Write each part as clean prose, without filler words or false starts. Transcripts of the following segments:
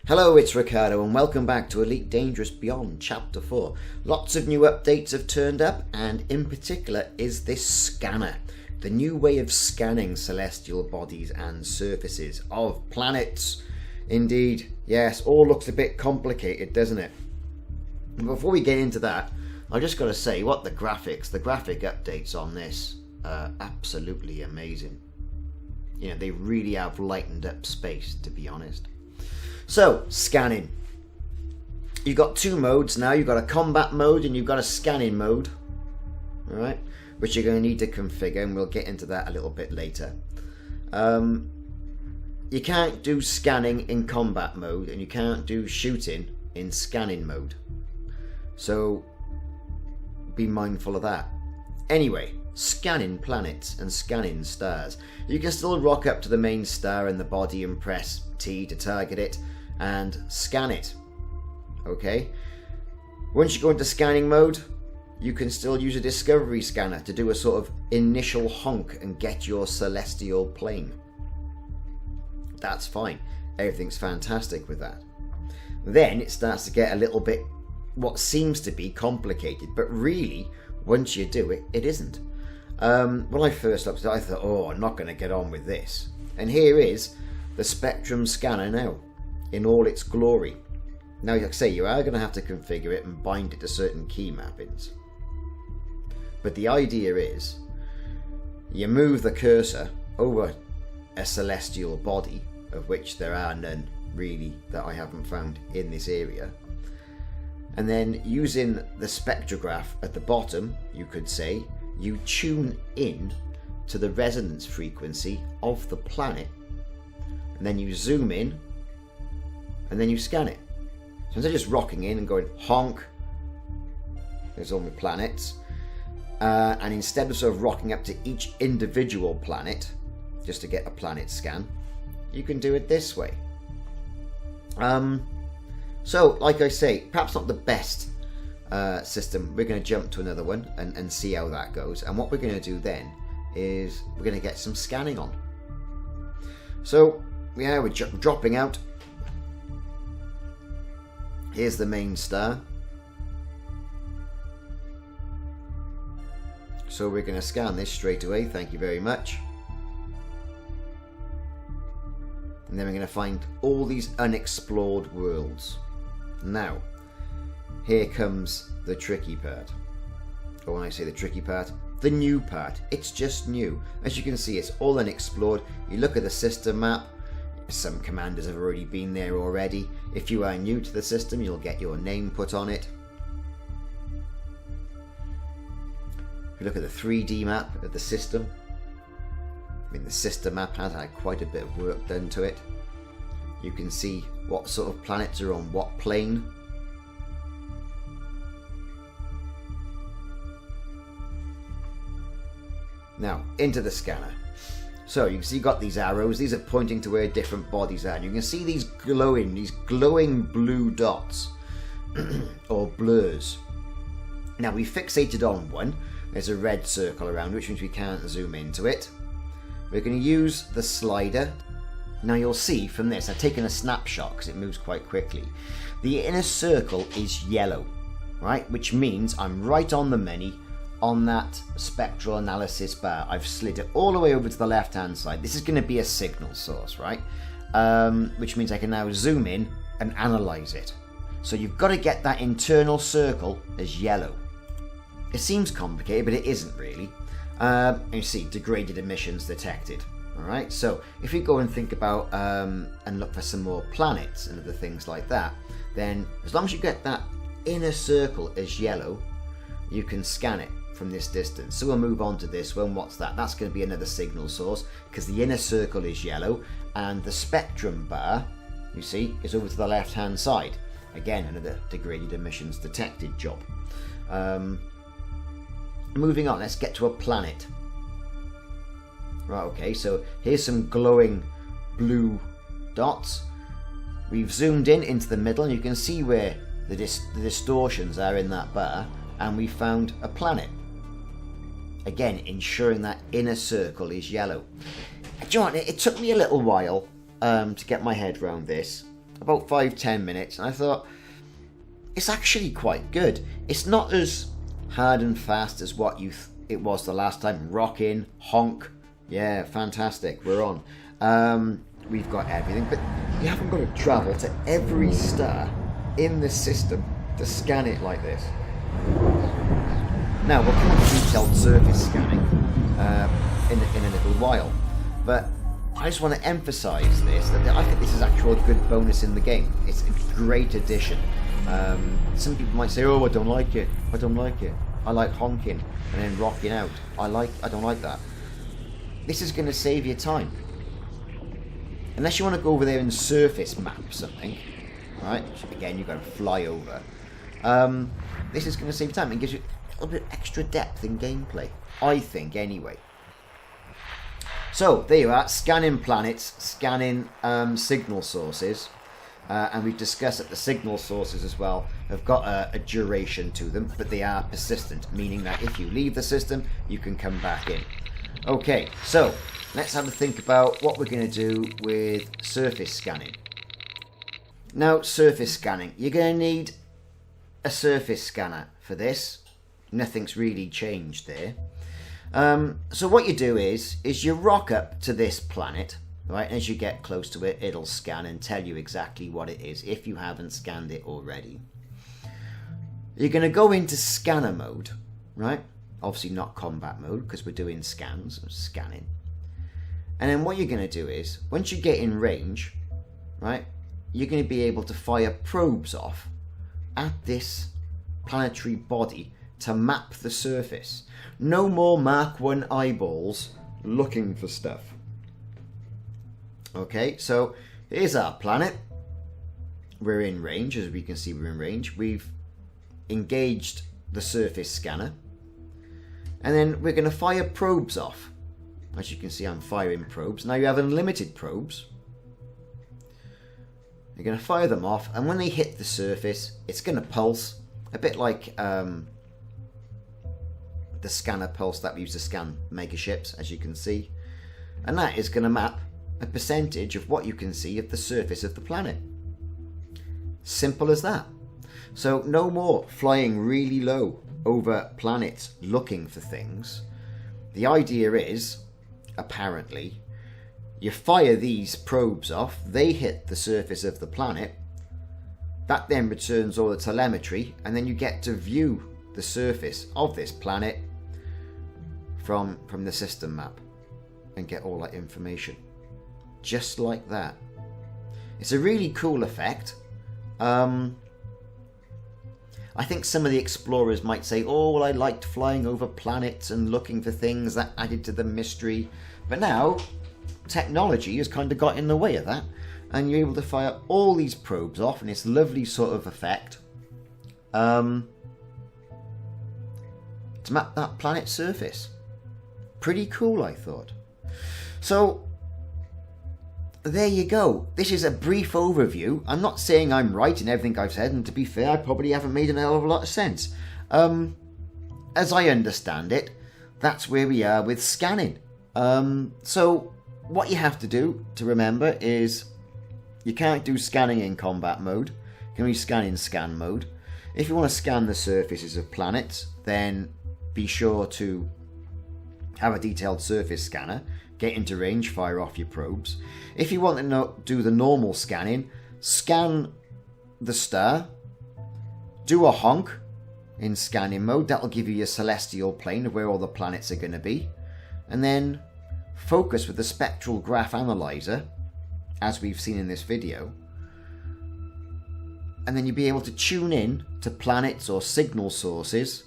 Hello, it's Ricardo and welcome back to Elite Dangerous Beyond Chapter 4. Lots of new updates have turned up, and in particular is this scanner. The new way of scanning celestial bodies and surfaces of planets. Indeed, yes, all looks a bit complicated, doesn't it? Before we get into that, I just got to say, what the graphic updates on this are absolutely amazing. You know, they really have lightened up space, to be honest. So, scanning. You've got two modes now. You've got a combat mode and you've got a scanning mode. Alright? Which you're going to need to configure, and we'll get into that a little bit later. You can't do scanning in combat mode, and you can't do shooting in scanning mode. So, be mindful of that. Anyway, scanning planets and scanning stars. You can still rock up to the main star in the body and press T to target it and scan it. Okay? Once you go into scanning mode, you can still use a discovery scanner to do a sort of initial honk and get your celestial plane. That's fine. Everything's fantastic with that. Then it starts to get a little bit what seems to be complicated, but really, once you do it, it isn't. When I first looked at it, I thought, oh, I'm not going to get on with this. And here is the Spectrum scanner now, in all its glory. Now, like I say, you are going to have to configure it and bind it to certain key mappings. But the idea is, you move the cursor over a celestial body, of which there are none really that I haven't found in this area. And then using the spectrograph at the bottom, you could say, you tune in to the resonance frequency of the planet. And then you zoom in, and then you scan it. So instead of just rocking in and going honk, there's all my planets. And instead of sort of rocking up to each individual planet, just to get a planet scan, you can do it this way. So, like I say, perhaps not the best system. We're going to jump to another one and see how that goes. And what we're going to do then is we're going to get some scanning on. So, yeah, we're dropping out. Here's the main star. So we're going to scan this straight away. Thank you very much. And then we're going to find all these unexplored worlds. Now, here comes the tricky part. Or when I say the tricky part, the new part. It's just new. As you can see, it's all unexplored. You look at the system map. Some commanders have already been there already. If you are new to the system, you'll get your name put on it. If you look at the 3D map of the system, I mean, the system map has had quite a bit of work done to it. You can see what sort of planets are on what plane. Now, into the scanner. So you can see you've got these arrows. These are pointing to where different bodies are. And you can see these glowing blue dots or blurs. Now we fixated on one. There's a red circle around, which means we can't zoom into it. We're going to use the slider. Now you'll see from this, I've taken a snapshot because it moves quite quickly. The inner circle is yellow, right? Which means I'm right on the money on that spectral analysis bar. I've slid it all the way over to the left hand side. This is going to be a signal source, right? Which means I can now zoom in and analyze it. So you've got to get that internal circle as yellow. It seems complicated, but it isn't really. And you see, degraded emissions detected. Alright, so if you go and think about and look for some more planets and other things like that, then as long as you get that inner circle as yellow, you can scan it from this distance. So we'll move on to this one. What's that? That's going to be another signal source because the inner circle is yellow and the spectrum bar, you see, is over to the left hand side. Again, another degraded emissions detected job. Moving on, let's get to a planet. Right, okay, so here's some glowing blue dots. We've zoomed in into the middle and you can see where the distortions are in that bar, and we found a planet. Again, ensuring that inner circle is yellow. Do you know what? It took me a little while to get my head around this. about 5-10 minutes, and I thought, it's actually quite good. It's not as hard and fast as what it was the last time. Rocking, honk, yeah, fantastic, we're on. We've got everything, but you haven't got to travel to every star in the system to scan it like this. Now, we'll come on to detailed surface scanning in a little while, but I just want to emphasise this, that I think this is actually a good bonus in the game. It's a great addition. Some people might say, oh, I don't like it, I like honking and then rocking out. I don't like that. This is going to save you time. Unless you want to go over there and surface map something, right? Again, you've got to fly over. This is going to save you time and gives you a little bit extra depth in gameplay, I think, anyway. So, there you are, scanning planets, scanning signal sources. And we've discussed that the signal sources as well have got a duration to them, but they are persistent, meaning that if you leave the system, you can come back in. Okay, so let's have a think about what we're going to do with surface scanning. Now, surface scanning, you're going to need a surface scanner for this. Nothing's really changed there. So what you do is you rock up to this planet, right? As you get close to it, it'll scan and tell you exactly what it is if you haven't scanned it already. You're going to go into scanner mode, right? Obviously not combat mode because we're doing scans, scanning. And then what you're going to do is, once you get in range, right, you're going to be able to fire probes off at this planetary body to map the surface. No more Mark 1 eyeballs looking for stuff. Okay, so here's our planet. We're in range, as we can see we're in range. We've engaged the surface scanner. And then we're going to fire probes off. As you can see, I'm firing probes. Now you have unlimited probes. You're going to fire them off, and when they hit the surface, it's going to pulse. A bit like the scanner pulse that we use to scan megaships, as you can see. And that is going to map a percentage of what you can see of the surface of the planet. Simple as that. So no more flying really low over planets looking for things. The idea is, apparently, you fire these probes off, they hit the surface of the planet, that then returns all the telemetry, and then you get to view the surface of this planet from the system map and get all that information. Just like that. It's a really cool effect. I think some of the explorers might say, oh, well, I liked flying over planets and looking for things, that added to the mystery. But now, technology has kind of got in the way of that, and you're able to fire all these probes off in this lovely sort of effect to map that planet's surface. Pretty cool, I thought. So, there you go. This is a brief overview. I'm not saying I'm right in everything I've said, and to be fair, I probably haven't made a hell of a lot of sense. As I understand it, that's where we are with scanning. So what you have to do to remember is you can't do scanning in combat mode. You can only scan in scan mode. If you want to scan the surfaces of planets, then be sure to have a detailed surface scanner. Get into range, fire off your probes. If you want to do the normal scanning, scan the star, do a honk in scanning mode. That'll give you your celestial plane of where all the planets are going to be. And then focus with the spectral graph analyzer, as we've seen in this video. And then you'll be able to tune in to planets or signal sources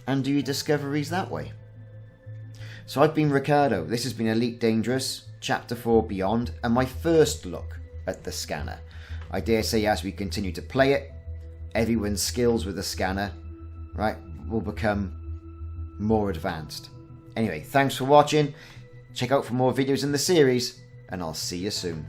and do your discoveries that way. So I've been Ricardo. This has been Elite Dangerous, Chapter 4 Beyond, and my first look at the scanner. I dare say as we continue to play it, everyone's skills with the scanner, right, will become more advanced. Anyway, thanks for watching. Check out for more videos in the series, and I'll see you soon.